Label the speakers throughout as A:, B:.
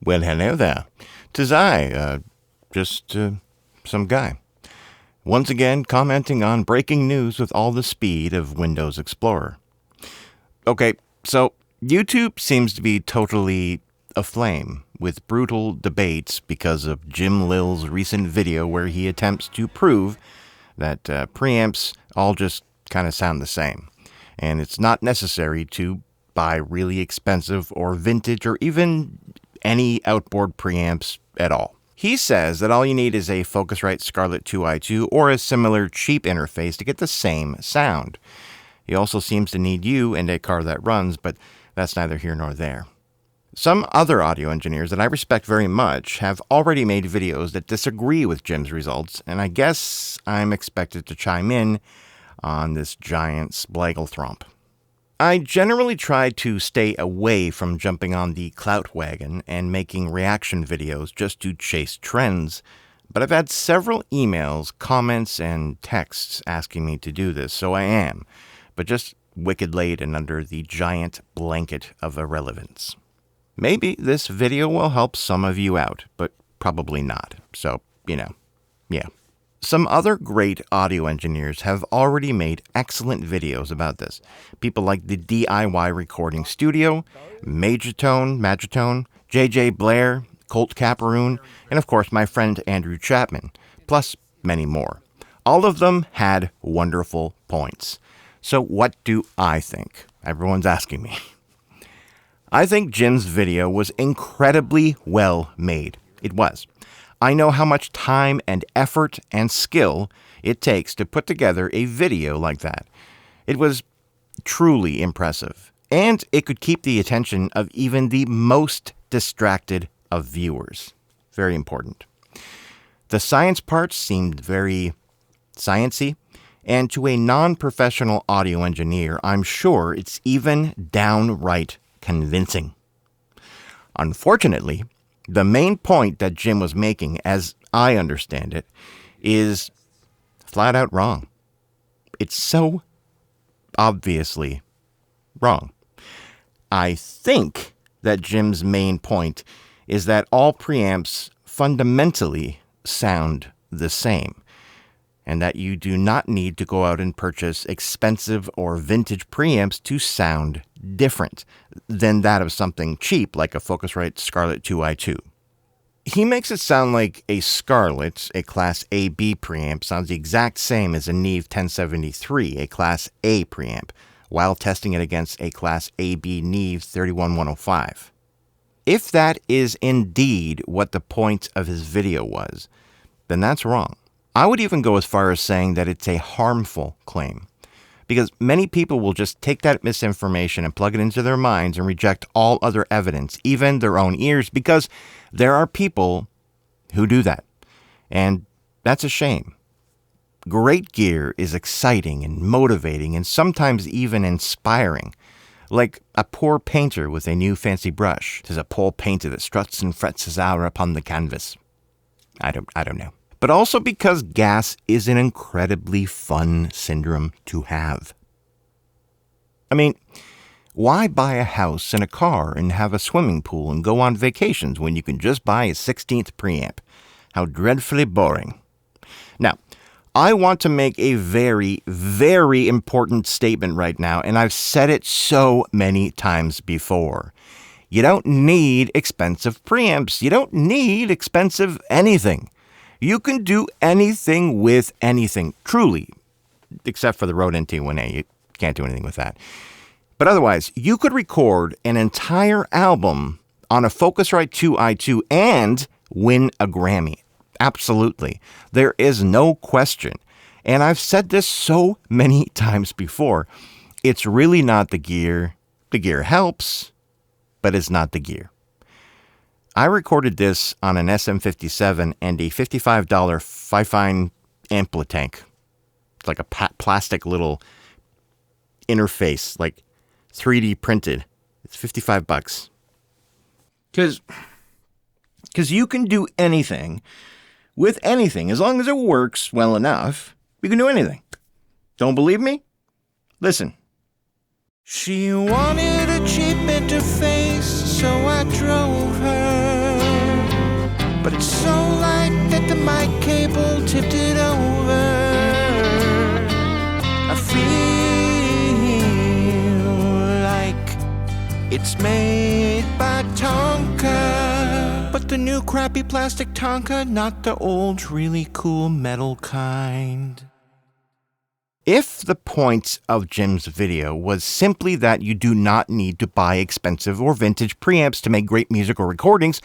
A: Well, hello there. 'Tis I, some guy. Once again, commenting on breaking news with all the speed of Windows Explorer. Okay, so YouTube seems to be totally aflame with brutal debates because of Jim Lill's recent video where he attempts to prove that preamps all just kind of sound the same. And it's not necessary to buy really expensive or vintage or even any outboard preamps at all. He says that all you need is a Focusrite Scarlett 2i2 or a similar cheap interface to get the same sound. He also seems to need you and a car that runs, but that's neither here nor there. Some other audio engineers that I respect very much have already made videos that disagree with Jim's results, and I guess I'm expected to chime in on this giant splagglethromp. I generally try to stay away from jumping on the clout wagon and making reaction videos just to chase trends, but I've had several emails, comments, and texts asking me to do this, so I am, but just wicked late and under the giant blanket of irrelevance. Maybe this video will help some of you out, but probably not, so, yeah. Some other great audio engineers have already made excellent videos about this. People like the DIY Recording Studio, Magitone, JJ Blair, Colt Caparoon, and of course my friend Andrew Chapman, plus many more. All of them had wonderful points. So what do I think? Everyone's asking me. I think Jim's video was incredibly well made. It was. I know how much time and effort and skill it takes to put together a video like that. It was truly impressive, and it could keep the attention of even the most distracted of viewers. Very important. The science part seemed very sciencey, and to a non-professional audio engineer, I'm sure it's even downright convincing. Unfortunately, the main point that Jim was making, as I understand it, is flat out wrong. It's so obviously wrong. I think that Jim's main point is that all preamps fundamentally sound the same, and that you do not need to go out and purchase expensive or vintage preamps to sound different than that of something cheap like a Focusrite Scarlett 2i2. He makes it sound like a Scarlett, a Class AB preamp, sounds the exact same as a Neve 1073, a Class A preamp, while testing it against a Class AB Neve 31105. If that is indeed what the point of his video was, then that's wrong. I would even go as far as saying that it's a harmful claim, because many people will just take that misinformation and plug it into their minds and reject all other evidence, even their own ears, because there are people who do that, and that's a shame. Great gear is exciting and motivating and sometimes even inspiring, like a poor painter with a new fancy brush. 'Tis a poor painter that struts and frets his hour upon the canvas. I don't know. But also because gas is an incredibly fun syndrome to have. I mean, why buy a house and a car and have a swimming pool and go on vacations when you can just buy a 16th preamp? How dreadfully boring. Now, I want to make a very, very important statement right now, and I've said it so many times before. You don't need expensive preamps. You don't need expensive anything. You can do anything with anything, truly, except for the Rode NT1A. You can't do anything with that. But otherwise, you could record an entire album on a Focusrite 2i2 and win a Grammy. Absolutely. There is no question. And I've said this so many times before. It's really not the gear. The gear helps, but it's not the gear. I recorded this on an SM57 and a $55 Fifine Amplitank. It's like a plastic little interface, like 3D printed. It's $55. Because you can do anything with anything. As long as it works well enough, you can do anything. Don't believe me? Listen. She wanted a cheap interface, so I drove her made by Tonka, but the new crappy plastic Tonka, not the old really cool metal kind. If the point of Jim's video was simply that you do not need to buy expensive or vintage preamps to make great musical recordings,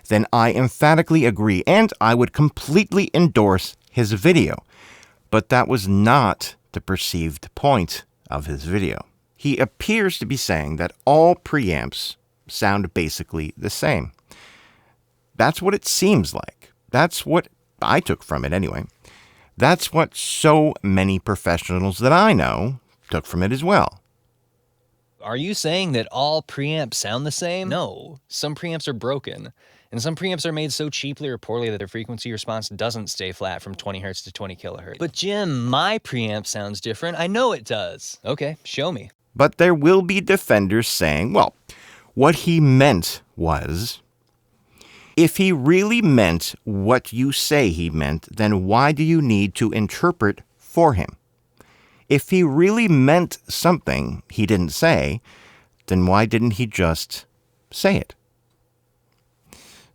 A: then I emphatically agree, and I would completely endorse his video. But that was not the perceived point of his video. He appears to be saying that all preamps sound basically the same. That's what it seems like. That's what I took from it anyway. That's what so many professionals that I know took from it as well.
B: Are you saying that all preamps sound the same? No, some preamps are broken. And some preamps are made so cheaply or poorly that their frequency response doesn't stay flat from 20 hertz to 20 kilohertz. But Jim, my preamp sounds different. I know it does. Okay, show me.
A: But there will be defenders saying, well, what he meant was, if he really meant what you say he meant, then why do you need to interpret for him? If he really meant something he didn't say, then why didn't he just say it?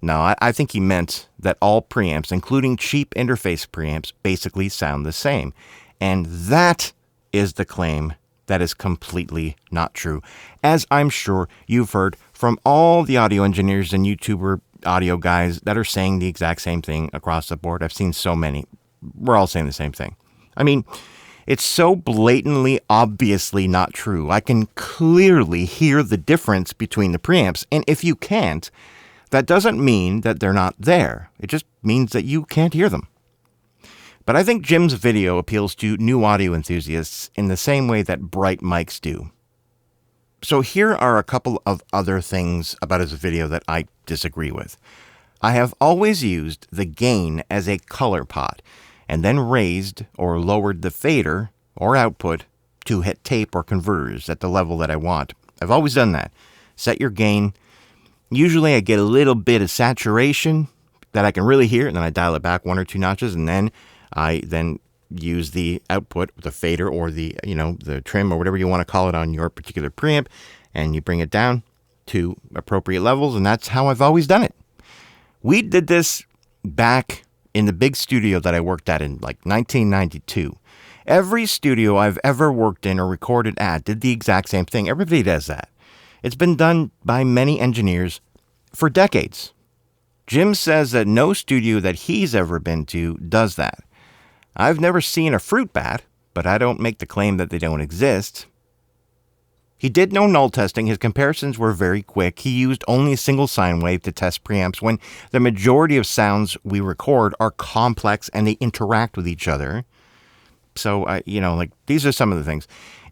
A: No, I think he meant that all preamps, including cheap interface preamps, basically sound the same. And that is the claim that is completely not true, as I'm sure you've heard from all the audio engineers and YouTuber audio guys that are saying the exact same thing across the board. I've seen so many. We're all saying the same thing. I mean, it's so blatantly, obviously not true. I can clearly hear the difference between the preamps, and if you can't, that doesn't mean that they're not there. It just means that you can't hear them. But I think Jim's video appeals to new audio enthusiasts in the same way that bright mics do. So here are a couple of other things about his video that I disagree with. I have always used the gain as a color pot, and then raised or lowered the fader or output to hit tape or converters at the level that I want. I've always done that. Set your gain. Usually I get a little bit of saturation that I can really hear, and then I dial it back 1 or 2 notches, and then I use the output, the fader or the trim or whatever you want to call it on your particular preamp, and you bring it down to appropriate levels, and that's how I've always done it. We did this back in the big studio that I worked at in like 1992. Every studio I've ever worked in or recorded at did the exact same thing. Everybody does that. It's been done by many engineers for decades. Jim says that no studio that he's ever been to does that. I've never seen a fruit bat, but I don't make the claim that they don't exist. He did no null testing. His comparisons were very quick. He used only a single sine wave to test preamps when the majority of sounds we record are complex and they interact with each other. So, these are some of the things.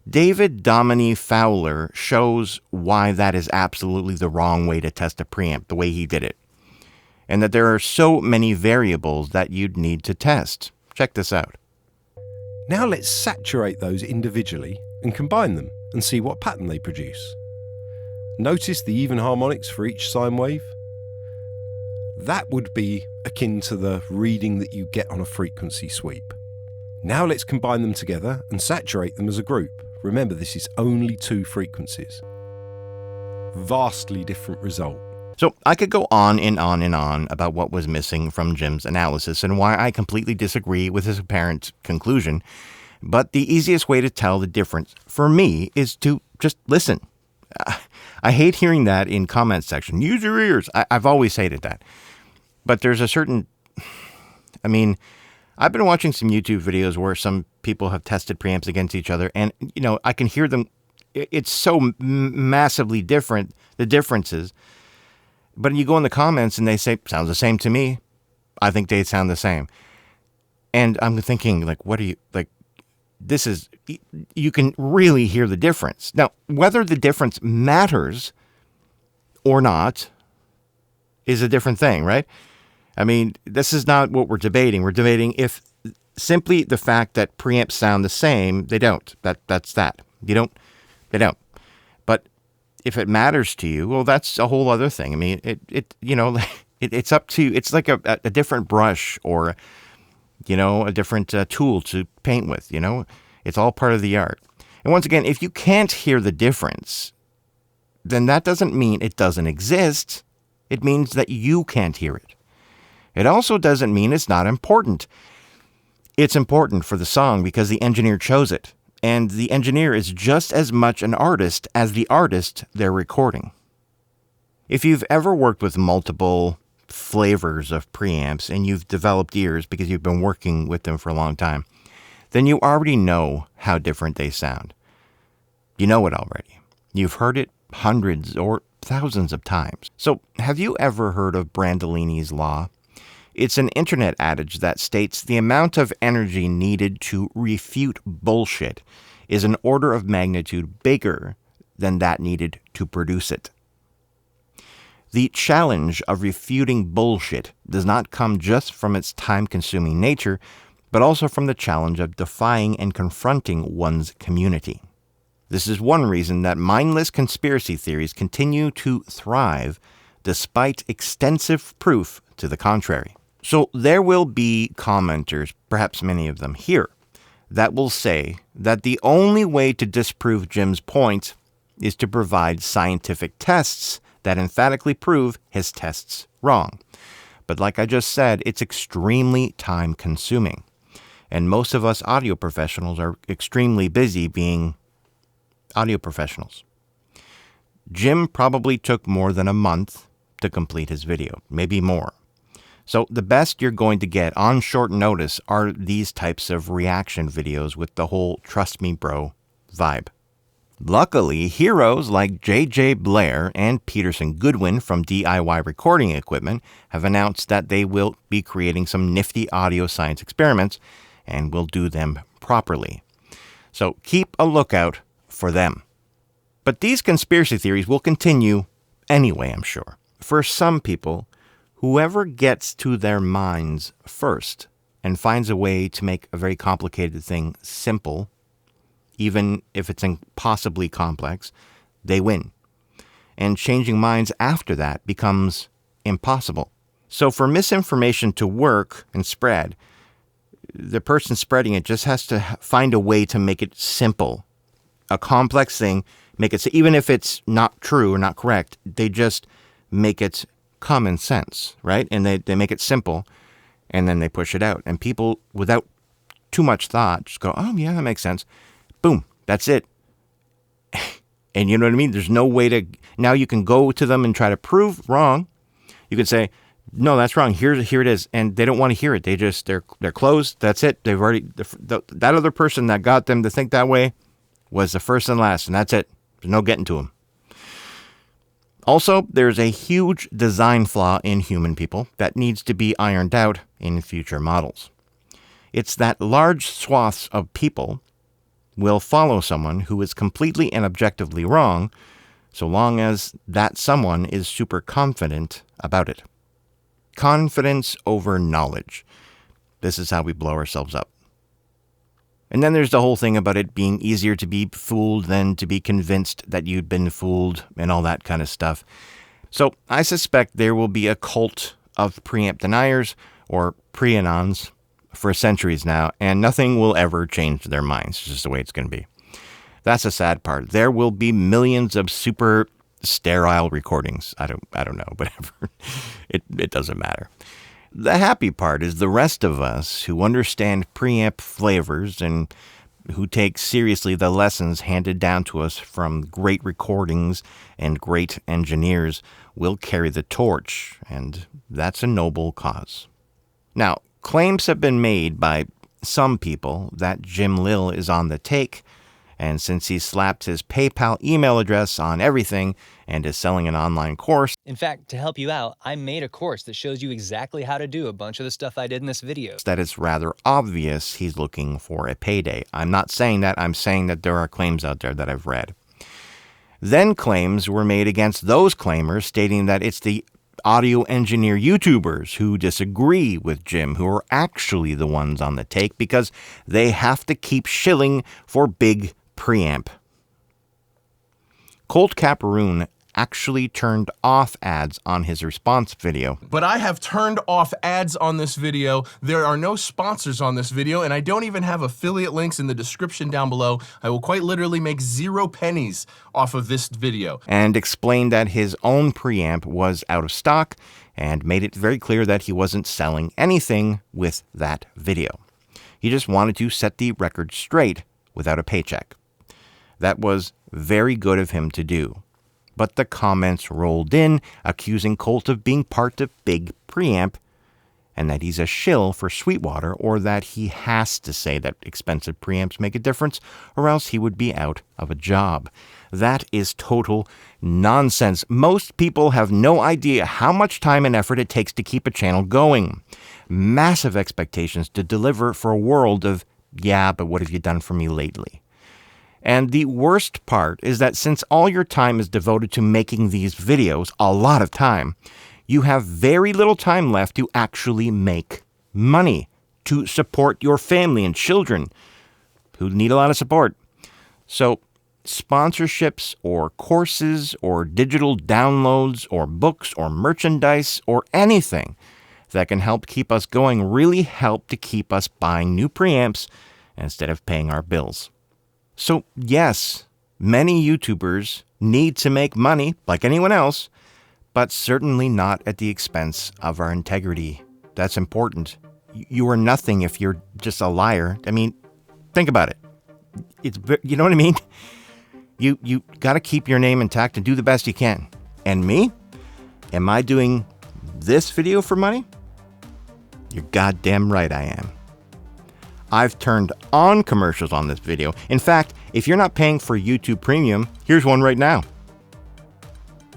A: David Domini Fowler shows why that is absolutely the wrong way to test a preamp, the way he did it. And that there are so many variables that you'd need to test. Check this out.
C: Now let's saturate those individually and combine them and see what pattern they produce. Notice the even harmonics for each sine wave? That would be akin to the reading that you get on a frequency sweep. Now let's combine them together and saturate them as a group. Remember, this is only 2 frequencies. Vastly different result.
A: So I could go on and on and on about what was missing from Jim's analysis and why I completely disagree with his apparent conclusion. But the easiest way to tell the difference for me is to just listen. I hate hearing that in comment section. Use your ears. I've always hated that. But there's a certain, I've been watching some YouTube videos where some people have tested preamps against each other, and, I can hear them. It's so massively different, the differences. But you go in the comments and they say, sounds the same to me. I think they sound the same. And I'm thinking, you can really hear the difference. Now, whether the difference matters or not is a different thing, right? This is not what we're debating. We're debating if simply the fact that preamps sound the same, they don't. That's that. They don't. But if it matters to you, well, that's a whole other thing. It's up to, it's like a different brush or, a different tool to paint with, it's all part of the art. And once again, if you can't hear the difference, then that doesn't mean it doesn't exist. It means that you can't hear it. It also doesn't mean it's not important. It's important for the song because the engineer chose it, and the engineer is just as much an artist as the artist they're recording. If you've ever worked with multiple flavors of preamps and you've developed ears because you've been working with them for a long time, then you already know how different they sound. You know it already. You've heard it hundreds or thousands of times. So, have you ever heard of Brandolini's law? It's an internet adage that states the amount of energy needed to refute bullshit is an order of magnitude bigger than that needed to produce it. The challenge of refuting bullshit does not come just from its time-consuming nature, but also from the challenge of defying and confronting one's community. This is one reason that mindless conspiracy theories continue to thrive despite extensive proof to the contrary. So there will be commenters, perhaps many of them here, that will say that the only way to disprove Jim's point is to provide scientific tests that emphatically prove his tests wrong. But like I just said, it's extremely time-consuming. And most of us audio professionals are extremely busy being audio professionals. Jim probably took more than a month to complete his video, maybe more. So the best you're going to get on short notice are these types of reaction videos with the whole trust me bro vibe. Luckily, heroes like J.J. Blair and Peterson Goodwyn from DIY Recording Equipment have announced that they will be creating some nifty audio science experiments and will do them properly. So keep a lookout for them. But these conspiracy theories will continue anyway, I'm sure. For some people, whoever gets to their minds first and finds a way to make a very complicated thing simple, even if it's impossibly complex, they win. And changing minds after that becomes impossible. So for misinformation to work and spread, the person spreading it just has to find a way to make it simple. A complex thing, make it, even if it's not true or not correct, they just make it common sense, right? And they make it simple, and then they push it out. And people, without too much thought, just go, oh yeah, that makes sense. Boom, that's it. And you know what I mean? There's no way to, now you can go to them and try to prove wrong. You can say, no, that's wrong. Here it is. And they don't want to hear it. They're closed. That's it. They've already, that other person that got them to think that way was the first and last, and that's it. There's no getting to them. Also, there's a huge design flaw in human people that needs to be ironed out in future models. It's that large swaths of people will follow someone who is completely and objectively wrong, so long as that someone is super confident about it. Confidence over knowledge. This is how we blow ourselves up. And then there's the whole thing about it being easier to be fooled than to be convinced that you'd been fooled and all that kind of stuff. So I suspect there will be a cult of preamp deniers or Pre-Anons for centuries now, and nothing will ever change their minds. It's just the way it's going to be. That's the sad part. There will be millions of super sterile recordings. I don't know, whatever. It doesn't matter. The happy part is the rest of us who understand preamp flavors and who take seriously the lessons handed down to us from great recordings and great engineers will carry the torch, and that's a noble cause. Now, claims have been made by some people that Jim Lill is on the take, and since he slapped his PayPal email address on everything and is selling an online course.
B: In fact, to help you out, I made a course that shows you exactly how to do a bunch of the stuff I did in this video.
A: That it's rather obvious he's looking for a payday. I'm not saying that. I'm saying that there are claims out there that I've read. Then claims were made against those claimers stating that it's the audio engineer YouTubers who disagree with Jim who are actually the ones on the take because they have to keep shilling for big preamp. Colt Caparoon actually turned off ads on his response video.
D: But I have turned off ads on this video. There are no sponsors on this video, and I don't even have affiliate links in the description down below. I will quite literally make 0 pennies off of this video.
A: And explained that his own preamp was out of stock and made it very clear that he wasn't selling anything with that video. He just wanted to set the record straight without a paycheck. That was very good of him to do. But the comments rolled in, accusing Colt of being part of Big Preamp, and that he's a shill for Sweetwater, or that he has to say that expensive preamps make a difference, or else he would be out of a job. That is total nonsense. Most people have no idea how much time and effort it takes to keep a channel going. Massive expectations to deliver for a world of, yeah, but what have you done for me lately? And the worst part is that since all your time is devoted to making these videos, a lot of time, you have very little time left to actually make money, to support your family and children who need a lot of support. So sponsorships or courses or digital downloads or books or merchandise or anything that can help keep us going really help to keep us buying new preamps instead of paying our bills. So yes, many YouTubers need to make money like anyone else, but certainly not at the expense of our integrity. That's important. You are nothing if you're just a liar. I mean, think about it. You know what I mean? You got to keep your name intact and do the best you can. And me? Am I doing this video for money? You're goddamn right I am. I've turned on commercials on this video. In fact, if you're not paying for YouTube Premium, here's one right now.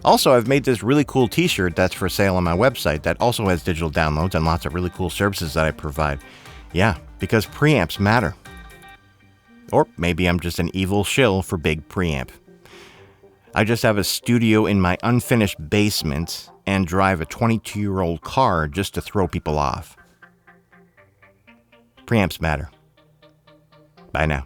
A: Also, I've made this really cool t-shirt that's for sale on my website that also has digital downloads and lots of really cool services that I provide. Yeah, because preamps matter. Or maybe I'm just an evil shill for Big Preamp. I just have a studio in my unfinished basement and drive a 22-year-old car just to throw people off. Preamps matter. Bye now.